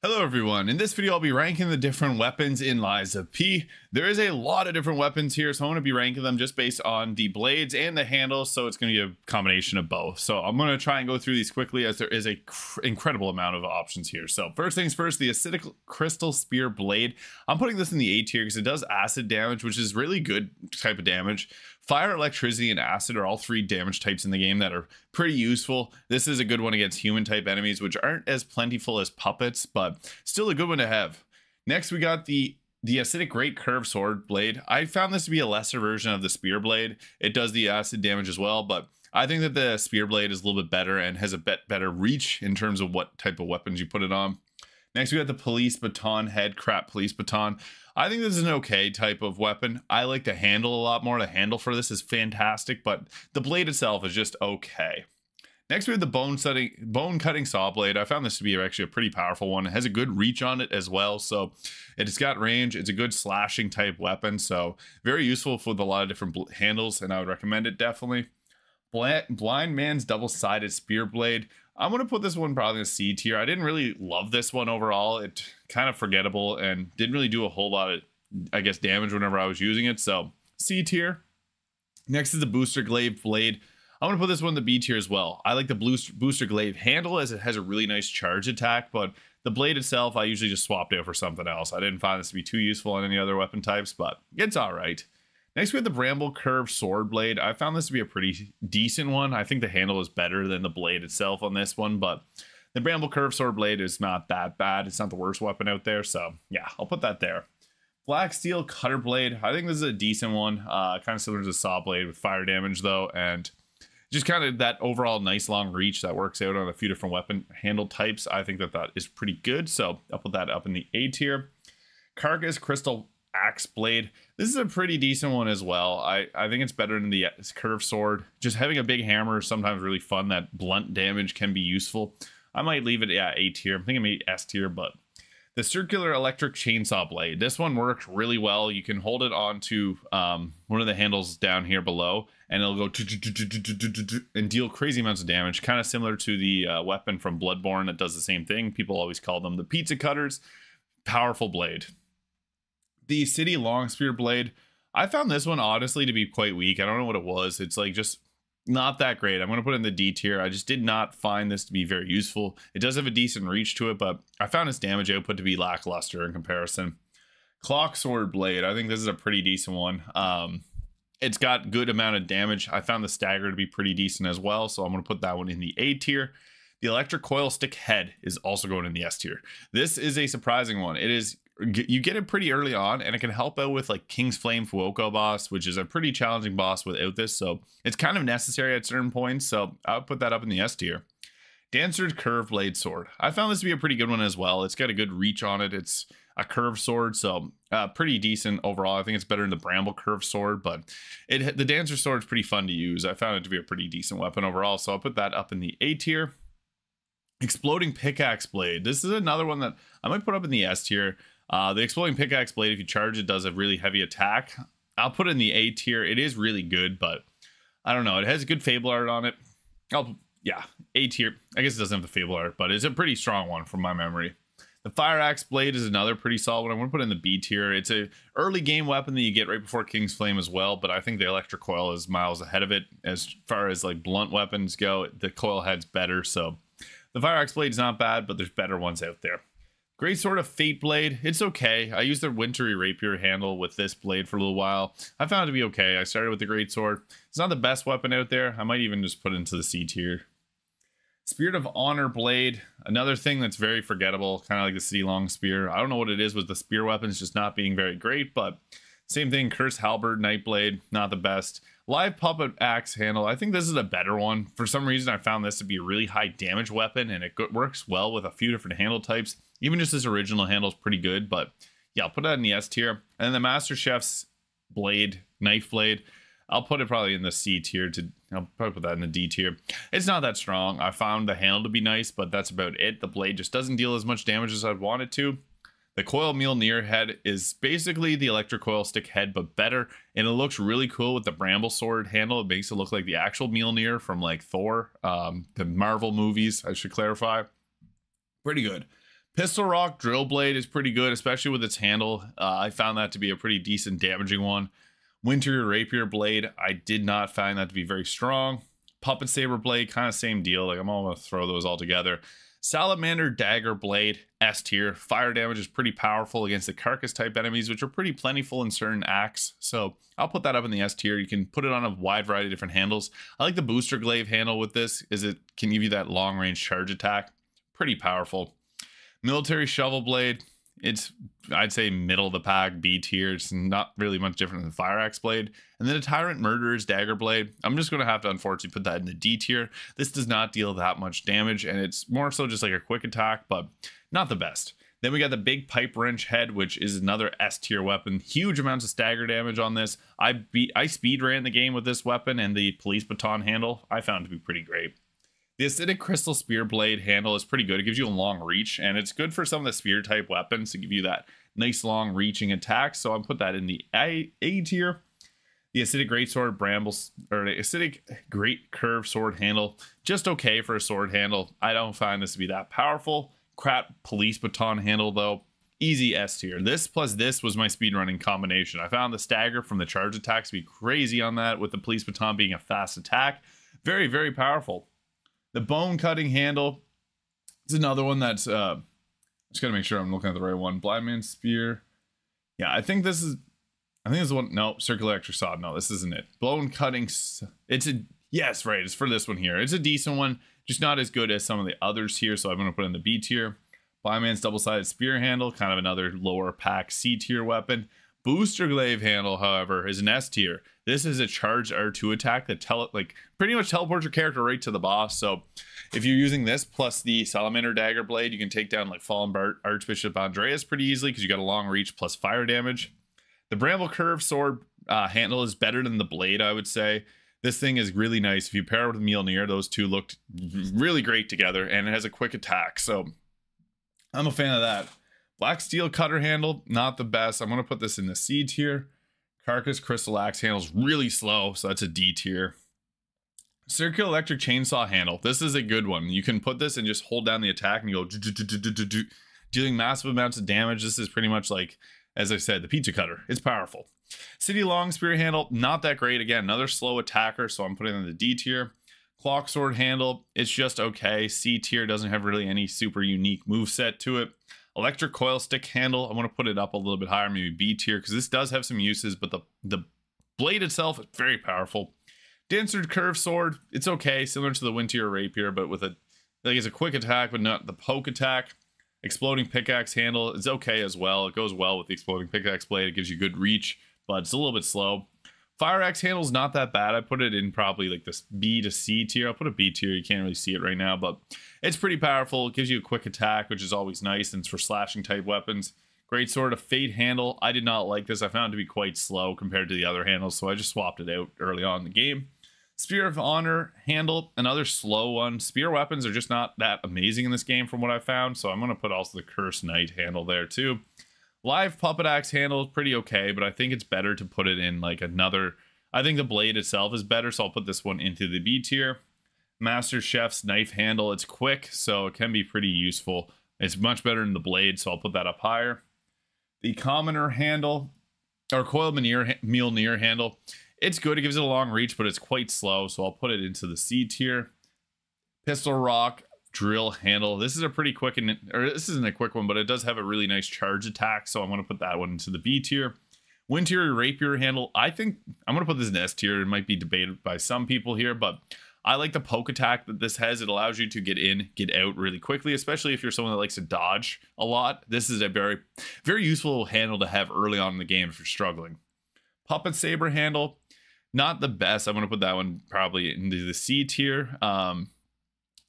Hello everyone, in this video I'll be ranking the different weapons in Lies of P. There is a lot of different weapons here, so I'm going to be ranking them just based on the blades and the handles, so it's going to be a combination of both. So I'm going to try and go through these quickly as there is a incredible amount of options here. So first things first, the Acidic Crystal Spear Blade. I'm putting this in the A tier because it does acid damage, which is really good type of damage. Fire, electricity, and acid are all three damage types in the game that are pretty useful. This is a good one against human type enemies, which aren't as plentiful as puppets, but still a good one to have. Next, we got the Acidic Great Curved Sword Blade. I found this to be a lesser version of the Spear Blade. It does the acid damage as well, but I think that the Spear Blade is a little bit better and has a bit better reach in terms of what type of weapons you put it on. Next, we got the Police Baton Head Crap Police Baton. I think this is an okay type of weapon. I like the handle a lot more. The handle for this is fantastic, but the blade itself is just okay. Next, we have the Bone Cutting Saw Blade. I found this to be actually a pretty powerful one. It has a good reach on it as well, so it's got range. It's a good slashing type weapon, so very useful with a lot of different handles, and I would recommend it definitely. Blind Man's Double-Sided Spear Blade. I'm going to put this one probably in the C tier. I didn't really love this one overall. It kind of forgettable and didn't really do a whole lot of, I guess, damage whenever I was using it. So C tier. Next is the Booster Glaive Blade. I'm going to put this one in the B tier as well. I like the Booster Glaive handle as it has a really nice charge attack, but the blade itself, I usually just swapped out for something else. I didn't find this to be too useful on any other weapon types, but it's all right. Next, we have the Bramble Curved Sword Blade. I found this to be a pretty decent one. I think the handle is better than the blade itself on this one, but the Bramble Curved Sword Blade is not that bad. It's not the worst weapon out there, so yeah, I'll put that there. Black Steel Cutter Blade. I think this is a decent one. Kind of similar to the Saw Blade with fire damage, though, and just kind of that overall nice long reach that works out on a few different weapon handle types. I think that is pretty good, so I'll put that up in the A tier. Carcass Crystal Axe Blade. This is a pretty decent one as well. I think it's better than the curved sword. Just having a big hammer is sometimes really fun. That blunt damage can be useful. I might leave it A tier. I'm thinking maybe S tier, but the Circular Electric Chainsaw Blade. This one works really well. You can hold it onto one of the handles down here below, and it'll go and deal crazy amounts of damage. Kind of similar to the weapon from Bloodborne that does the same thing. People always call them the pizza cutters. Powerful blade. The City Long Spear Blade. I found this one honestly to be quite weak. I don't know what it was. It's like just not that great. I'm going to put it in the D tier. I just did not find this to be very useful. It does have a decent reach to it, but I found its damage output to be lackluster in comparison. Clock Sword Blade. I think this is a pretty decent one. It's got good amount of damage. I found the stagger to be pretty decent as well, so I'm going to put that one in the A tier. The Electric Coil Stick Head is also going in the S tier. This is a surprising one. It is, you get it pretty early on, and it can help out with like King's Flame Fuoco boss, which is a pretty challenging boss without this, so it's kind of necessary at certain points, so I'll put that up in the S tier. Dancer's Curved Blade Sword. I found this to be a pretty good one as well. It's got a good reach on it. It's a curved sword, so pretty decent overall. I think it's better than the Bramble Curved Sword, but the Dancer Sword is pretty fun to use. I found it to be a pretty decent weapon overall, so I'll put that up in the A tier. Exploding Pickaxe Blade. This is another one that I might put up in the S tier. The Exploding Pickaxe Blade, if you charge it, does a really heavy attack. I'll put it in the A tier. It is really good, but I don't know. It has good Fable art on it. Yeah, A tier. I guess it doesn't have the Fable art, but it's a pretty strong one from my memory. The Fire Axe Blade is another pretty solid one. I'm going to put it in the B tier. It's a early game weapon that you get right before King's Flame as well, but I think the Electric Coil is miles ahead of it. As far as like blunt weapons go, the Coil Head's better, so the Fire Axe Blade is not bad, but there's better ones out there. Great Sword of Fate Blade. It's okay. I used the Wintry Rapier handle with this blade for a little while. I found it to be okay. I started with the Great Sword. It's not the best weapon out there. I might even just put it into the C tier. Spirit of Honor Blade. Another thing that's very forgettable, kind of like the City Long Spear. I don't know what it is with the spear weapons just not being very great, but same thing. Cursed Halberd Nightblade, not the best. Live Puppet Axe handle. I think this is a better one. For some reason, I found this to be a really high damage weapon, and it works well with a few different handle types. Even just this original handle is pretty good, but yeah, I'll put that in the S tier. And then the Master Chef's Blade, Knife Blade. I'll put it probably in the C tier. I'll probably put that in the D tier. It's not that strong. I found the handle to be nice, but that's about it. The blade just doesn't deal as much damage as I'd want it to. The Coil Mjolnir head is basically the Electric Coil Stick head, but better. And it looks really cool with the Bramble Sword handle. It makes it look like the actual Mjolnir from like Thor, the Marvel movies, I should clarify. Pretty good. Pistol Rock Drill Blade is pretty good, especially with its handle. I found that to be a pretty decent damaging one. Winter Rapier Blade, I did not find that to be very strong. Puppet Saber Blade, kind of same deal. Like, I'm all going to throw those all together. Salamander Dagger Blade, S tier. Fire damage is pretty powerful against the carcass type enemies, which are pretty plentiful in certain acts. So I'll put that up in the S tier. You can put it on a wide variety of different handles. I like the Booster Glaive handle with this, is it can give you that long range charge attack. Pretty powerful. Military Shovel Blade, it's, I'd say, middle of the pack, B tier. It's not really much different than the Fire Axe Blade. And then a Tyrant Murderer's Dagger Blade. I'm just going to have to unfortunately put that in the D tier. This does not deal that much damage, and it's more so just like a quick attack, but not the best. Then we got the Big Pipe Wrench Head, which is another S tier weapon. Huge amounts of stagger damage on this. I speed ran the game with this weapon, and the Police Baton handle I found to be pretty great. The Acidic Crystal Spear Blade handle is pretty good. It gives you a long reach, and it's good for some of the spear type weapons to give you that nice long reaching attack. So I'll put that in the A tier. The Acidic Greatsword Brambles, or the Acidic Great Curve Sword handle, just okay for a sword handle. I don't find this to be that powerful. Crap Police Baton handle though, easy S tier. This plus this was my speedrunning combination. I found the stagger from the charge attacks to be crazy on that, with the Police Baton being a fast attack. Very, very powerful. The Bone Cutting handle is another one that's, just gotta make sure I'm looking at the right one. Blind Man Spear. Yeah, I think this is the one. No, Circular Electric Saw. No, this isn't it. Bone Cutting. It's a, yes, right. It's for this one here. It's a decent one, just not as good as some of the others here. So I'm going to put in the B tier. Blind Man's Double-Sided Spear handle, kind of another lower pack C tier weapon. Booster Glaive handle, however, is an S tier. This is a charged R2 attack that pretty much teleports your character right to the boss. So if you're using this plus the Salamander Dagger Blade, you can take down like Fallen Archbishop Andreas pretty easily because you got a long reach plus fire damage. The Bramble Curve Sword handle is better than the blade, I would say. This thing is really nice. If you pair it with Mjolnir, those two looked really great together, and it has a quick attack. So I'm a fan of that. Black Steel Cutter handle, not the best. I'm going to put this in the C tier. Carcass Crystal Axe handle is really slow, so that's a D tier. Circular Electric Chainsaw handle. This is a good one. You can put this and just hold down the attack and go dealing massive amounts of damage. This is pretty much like, as I said, the pizza cutter. It's powerful. City Long Spear handle, not that great. Again, another slow attacker, so I'm putting it in the D tier. Clock Sword handle, it's just okay. C tier, doesn't have really any super unique moveset to it. Electric Coil Stick handle, I'm going to put it up a little bit higher, maybe B tier, because this does have some uses, but the blade itself is very powerful. Dancered Curve Sword, it's okay, similar to the Winter Rapier, but with a, like, it's a quick attack, but not the poke attack. Exploding Pickaxe handle, it's okay as well. It goes well with the Exploding Pickaxe blade. It gives you good reach, but it's a little bit slow. Fire Axe handle is not that bad. I put it in probably like this B to C tier. I'll put a B tier. You can't really see it right now, but it's pretty powerful. It gives you a quick attack, which is always nice, and it's for slashing type weapons. Great Sword of Fate handle. I did not like this. I found it to be quite slow compared to the other handles, so I just swapped it out early on in the game. Spear of Honor handle, another slow one. Spear weapons are just not that amazing in this game from what I found, so I'm going to put also the Cursed Knight handle there too. Live Puppet Axe handle is pretty okay, but I think it's better to put it in like another, I think the blade itself is better, so I'll put this one into the B tier. Master Chef's Knife handle, it's quick, so it can be pretty useful. It's much better than the blade, so I'll put that up higher. The Commoner handle, or Coil Mjolnir handle, it's good. It gives it a long reach, but it's quite slow, so I'll put it into the C tier. Pistol Rock Drill handle. This is a pretty quick, or this isn't a quick one, but it does have a really nice charge attack, so I'm going to put that one into the B tier. Winter Rapier handle, I think I'm going to put this in S tier. It might be debated by some people here, but I like the poke attack that this has. It allows you to get in, get out really quickly, especially if you're someone that likes to dodge a lot. This is a very, very useful handle to have early on in the game if you're struggling. Puppet Saber handle, not the best. I'm going to put that one probably into the C tier.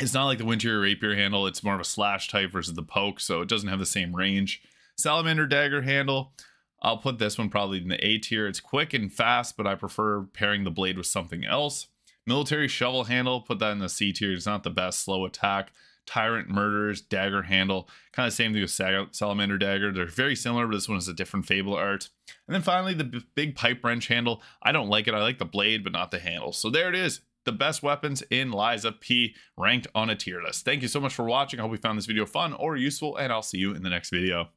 It's not like the Winter Rapier handle. It's more of a slash type versus the poke, so it doesn't have the same range. Salamander Dagger handle, I'll put this one probably in the A tier. It's quick and fast, but I prefer pairing the blade with something else. Military Shovel handle, put that in the C tier. It's not the best, slow attack. Tyrant Murderer's Dagger handle, kind of same thing with Salamander Dagger. They're very similar, but this one is a different Fable art. And then finally, the Big Pipe Wrench handle. I don't like it. I like the blade, but not the handle. So there it is. the best weapons in Lies of P ranked on a tier list. Thank you so much for watching. I hope you found this video fun or useful, and I'll see you in the next video.